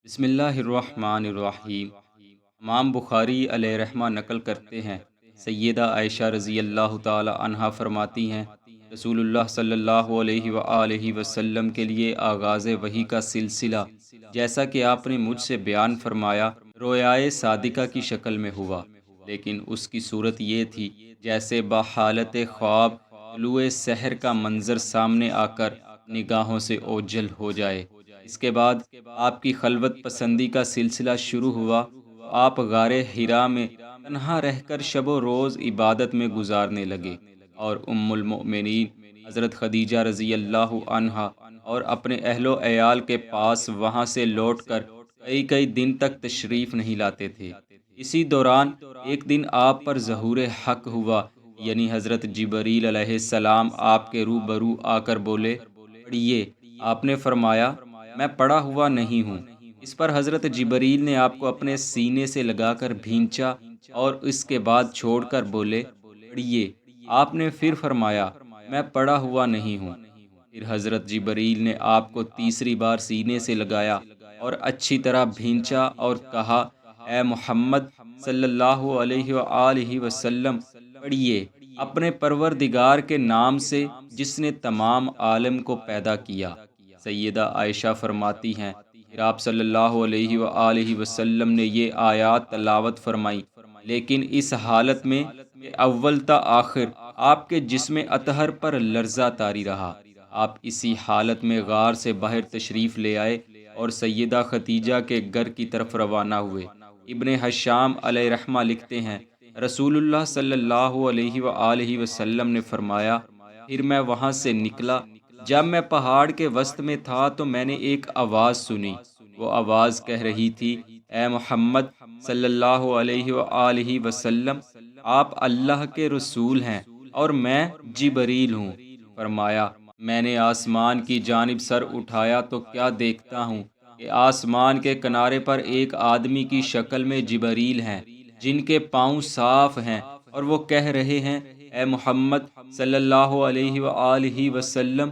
بسم اللہ الرحمن الرحیم۔ امام بخاری علیہ رحمہ نقل کرتے ہیں، سیدہ عائشہ رضی اللہ تعالی عنہا فرماتی ہیں، رسول اللہ صلی اللہ علیہ وآلہ وسلم کے لیے آغاز وحی کا سلسلہ جیسا کہ آپ نے مجھ سے بیان فرمایا رویائے صادقہ کی شکل میں ہوا، لیکن اس کی صورت یہ تھی جیسے بحالت خواب طلوع سحر کا منظر سامنے آ کر نگاہوں سے اوجھل ہو جائے۔ اس کے بعد آپ کی خلوت پسندی کا سلسلہ شروع ہوا تو آپ غار حرا میں تنہا رہ کر شب و روز عبادت میں گزارنے لگے، اور ام المؤمنین حضرت خدیجہ رضی اللہ عنہا اور اپنے اہل و عیال کے پاس وہاں سے لوٹ کر کئی کئی دن تک تشریف نہیں لاتے تھے۔ اسی دوران ایک دن آپ پر ظہور حق ہوا، یعنی حضرت جبریل علیہ السلام آپ کے روبرو آ کر بولے، پڑھیے۔ آپ نے فرمایا، میں پڑا ہوا نہیں ہوں۔ اس پر حضرت جبریل نے آپ کو اپنے سینے سے لگا کر بھینچا اور اس کے بعد چھوڑ کر بولے، پڑھیے۔ آپ نے پھر فرمایا، میں پڑا ہوا نہیں ہوں۔ پھر حضرت جبریل نے آپ کو تیسری بار سینے سے لگایا اور اچھی طرح بھینچا اور کہا، اے محمد صلی اللہ علیہ وآلہ وسلم، پڑھیے، اپنے پروردگار کے نام سے جس نے تمام عالم کو پیدا کیا۔ سیدہ عائشہ فرماتی ہیں، پھر آپ صلی اللہ علیہ وآلہ وسلم نے یہ آیات تلاوت فرمائی، لیکن اس حالت میں کہ اول تا آخر آپ کے جسم اطہر پر لرزہ طاری رہا۔ آپ اسی حالت میں غار سے باہر تشریف لے آئے اور سیدہ خدیجہ کے گھر کی طرف روانہ ہوئے۔ ابن حشام علیہ رحمہ لکھتے ہیں، رسول اللہ صلی اللہ علیہ وآلہ وسلم نے فرمایا، پھر میں وہاں سے نکلا۔ جب میں پہاڑ کے وسط میں تھا تو میں نے ایک آواز سنی۔ وہ آواز کہہ رہی تھی، اے محمد صلی اللہ علیہ وآلہ وسلم، آپ اللہ کے رسول ہیں اور میں جبریل ہوں۔ فرمایا، میں نے آسمان کی جانب سر اٹھایا تو کیا دیکھتا ہوں کہ آسمان کے کنارے پر ایک آدمی کی شکل میں جبریل ہیں، جن کے پاؤں صاف ہیں، اور وہ کہہ رہے ہیں، اے محمد صلی اللہ علیہ وآلہ وسلم،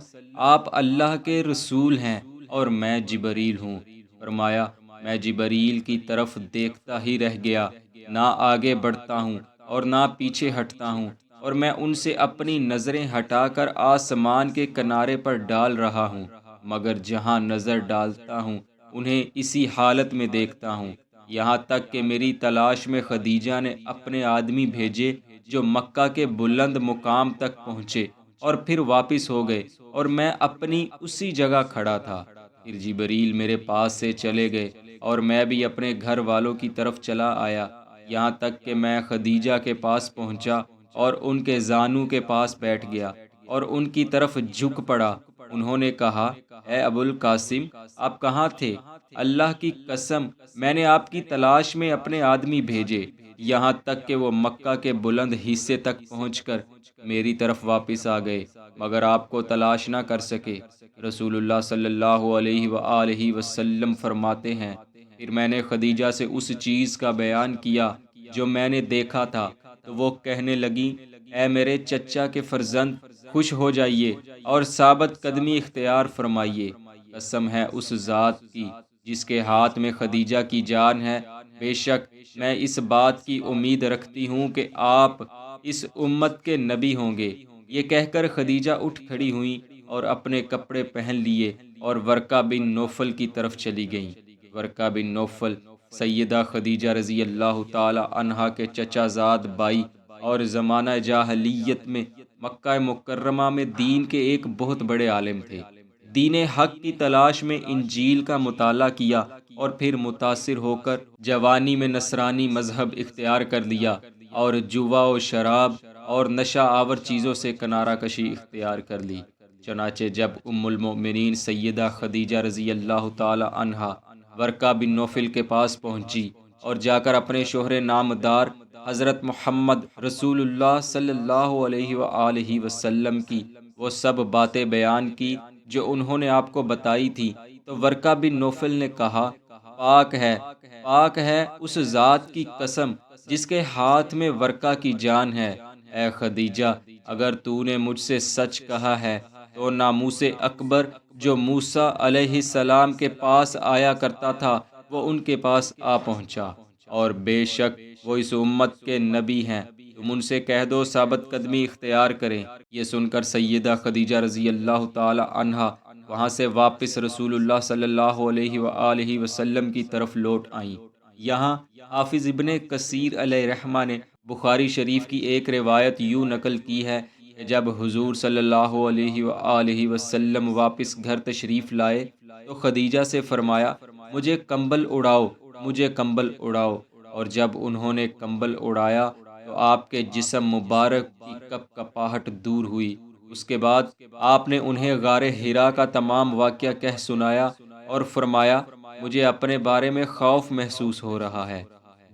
آپ اللہ کے رسول ہیں اور میں جبریل ہوں۔ فرمایا، میں جبریل کی طرف دیکھتا ہی رہ گیا، نہ آگے بڑھتا ہوں اور نہ پیچھے ہٹتا ہوں، اور میں ان سے اپنی نظریں ہٹا کر آسمان کے کنارے پر ڈال رہا ہوں، مگر جہاں نظر ڈالتا ہوں انہیں اسی حالت میں دیکھتا ہوں، یہاں تک کہ میری تلاش میں خدیجہ نے اپنے آدمی بھیجے جو مکہ کے بلند مقام تک پہنچے اور پھر واپس ہو گئے، اور میں اپنی اسی جگہ کھڑا تھا۔ پھر جبریل میرے پاس سے چلے گئے اور میں بھی اپنے گھر والوں کی طرف چلا آیا، یہاں تک کہ میں خدیجہ کے پاس پہنچا اور ان کے زانو کے پاس بیٹھ گیا اور ان کی طرف جھک پڑا۔ انہوں نے کہا، اے ابو القاسم، آپ کہاں تھے؟ اللہ کی قسم، میں نے آپ کی تلاش میں اپنے آدمی بھیجے، یہاں تک کہ وہ مکہ کے بلند حصے تک پہنچ کر میری طرف واپس آ گئے، مگر آپ کو تلاش نہ کر سکے۔ رسول اللہ صلی اللہ علیہ وآلہ وسلم فرماتے ہیں، پھر میں نے خدیجہ سے اس چیز کا بیان کیا جو میں نے دیکھا تھا، تو وہ کہنے لگی، اے میرے چچا کے فرزند، خوش ہو جائیے اور ثابت قدمی اختیار فرمائیے۔ قسم ہے اس ذات کی جس کے ہاتھ میں خدیجہ کی جان ہے، بے شک میں اس بات کی امید رکھتی ہوں کہ آپ اس امت کے نبی ہوں گے۔ یہ کہہ کر خدیجہ اٹھ کھڑی ہوئیں اور اپنے کپڑے پہن لیے اور ورقہ بن نوفل کی طرف چلی گئیں۔ ورقہ بن نوفل سیدہ خدیجہ رضی اللہ تعالی عنہا کے چچا زاد بھائی اور زمانہ جاہلیت میں مکہ مکرمہ میں دین کے ایک بہت بڑے عالم تھے۔ دین حق کی تلاش میں انجیل کا مطالعہ کیا اور پھر متاثر ہو کر جوانی میں نصرانی مذہب اختیار کر لیا اور جوا و شراب اور نشہ آور چیزوں سے کنارہ کشی اختیار کر لی۔ چنانچہ جب ام المؤمنین سیدہ خدیجہ رضی اللہ تعالی عنہا ورقہ بن نوفل کے پاس پہنچی اور جا کر اپنے شوہر نامدار حضرت محمد رسول اللہ صلی اللہ علیہ وآلہ وسلم کی وہ سب باتیں بیان کی جو انہوں نے آپ کو بتائی تھی، تو ورقہ بن نوفل نے کہا، پاک ہے اس ذات کی قسم جس کے ہاتھ میں ورقہ کی جان ہے۔ اے خدیجہ، اگر تو نے مجھ سے سچ کہا ہے تو ناموس اکبر جو موسیٰ علیہ السلام کے پاس آیا کرتا تھا وہ ان کے پاس آ پہنچا، اور بے شک وہ اس امت کے نبی ہیں، تم ان سے کہہ دو ثابت قدمی اختیار کریں۔ یہ سن کر سیدہ خدیجہ رضی اللہ تعالی عنہا وہاں سے واپس رسول اللہ صلی اللہ علیہ وآلہ وسلم کی طرف لوٹ آئیں۔ یہاں حافظ ابن کثیر علیہ رحمہ نے بخاری شریف کی ایک روایت یوں نقل کی ہے کہ جب حضور صلی اللہ علیہ وآلہ وسلم واپس گھر تشریف لائے تو خدیجہ سے فرمایا، مجھے کمبل اڑاؤ، مجھے کمبل اڑاؤ، اور جب انہوں نے کمبل اڑایا تو آپ کے جسم مبارک کی کپ کپاہٹ دور ہوئی۔ اس کے بعد آپ نے انہیں غار حرا کا تمام واقعہ کہہ سنایا اور فرمایا، مجھے اپنے بارے میں خوف محسوس ہو رہا ہے۔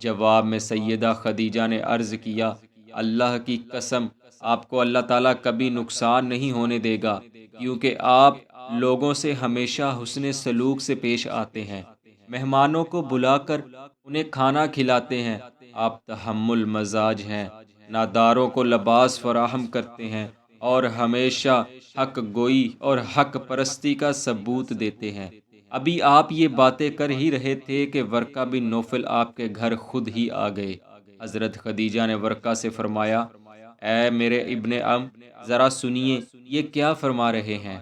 جواب میں سیدہ خدیجہ نے عرض کیا، اللہ کی قسم، آپ کو اللہ تعالیٰ کبھی نقصان نہیں ہونے دے گا، کیونکہ آپ لوگوں سے ہمیشہ حسن سلوک سے پیش آتے ہیں، مہمانوں کو بلا کر انہیں کھانا کھلاتے ہیں، آپ تحمل مزاج ہیں، ناداروں کو لباس فراہم کرتے ہیں، اور ہمیشہ حق گوئی اور حق پرستی کا ثبوت دیتے ہیں۔ ابھی آپ یہ باتیں کر ہی رہے تھے کہ ورقہ بن نوفل آپ کے گھر خود ہی آ گئے۔ حضرت خدیجہ نے ورقہ سے فرمایا، اے میرے ابن ذرا سنیے، یہ کیا فرما رہے ہیں؟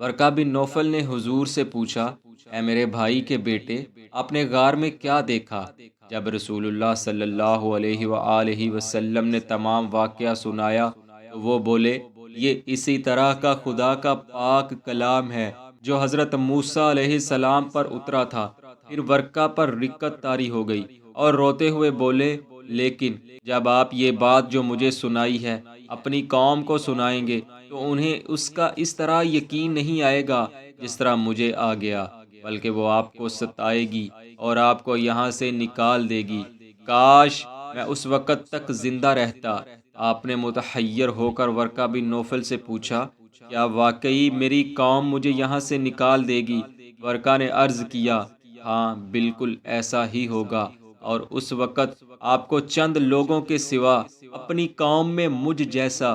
ورقہ بن نوفل نے حضور سے پوچھا، اے میرے بھائی کے بیٹے، آپ نے غار میں کیا دیکھا؟ جب رسول اللہ صلی اللہ علیہ وآلہ وسلم نے تمام واقعہ سنایا تو وہ بولے، یہ اسی طرح کا خدا کا پاک کلام ہے جو حضرت موسیٰ علیہ السلام پر اترا تھا۔ پھر ورقہ پر رقت طاری ہو گئی اور روتے ہوئے بولے، لیکن جب آپ یہ بات جو مجھے سنائی ہے اپنی قوم کو سنائیں گے تو انہیں اس کا اس طرح یقین نہیں آئے گا جس طرح مجھے آ گیا، بلکہ وہ آپ کو ستائے گی اور آپ کو یہاں سے نکال دے گی۔ کاش میں اس وقت تک زندہ رہتا۔ آپ نے متحیر ہو کر ورقہ بن نوفل سے پوچھا، کیا واقعی میری قوم مجھے یہاں سے نکال دے گی؟ ورقہ نے عرض کیا، ہاں بالکل ایسا ہی ہوگا، اور اس وقت آپ کو چند لوگوں کے سوا اپنی قوم میں مجھ جیسا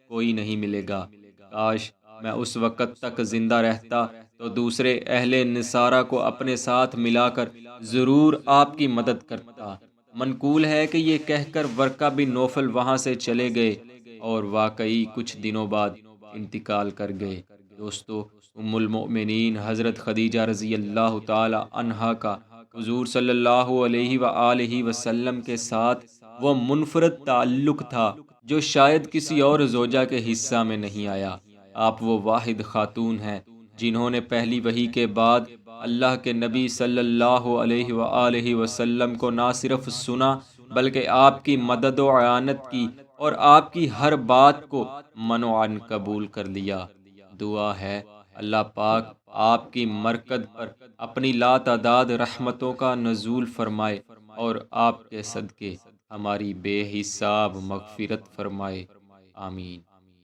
کوئی نہیں ملے گا۔ کاش میں اس وقت تک زندہ رہتا تو دوسرے اہل نصارہ کو اپنے ساتھ ملا کر ضرور آپ کی مدد کرتا۔ منقول ہے کہ یہ کہہ کر ورقہ بن نوفل وہاں سے چلے گئے اور واقعی کچھ دنوں بعد انتقال کر گئے۔ دوستو، ام المؤمنین حضرت خدیجہ رضی اللہ تعالی عنہا کا حضور صلی اللہ علیہ وآلہ وسلم کے ساتھ وہ منفرد تعلق تھا جو شاید کسی اور زوجہ کے حصہ میں نہیں آیا۔ آپ وہ واحد خاتون ہیں جنہوں نے پہلی وحی کے بعد اللہ کے نبی صلی اللہ علیہ وآلہ وسلم کو نہ صرف سنا بلکہ آپ کی مدد و اعانت کی اور آپ کی ہر بات کو منوعاً قبول کر لیا۔ دعا ہے اللہ پاک آپ کی مرکز پر اپنی لاتعداد رحمتوں کا نزول فرمائے اور آپ کے صدقے ہماری بے حساب مغفرت فرمائے، آمین۔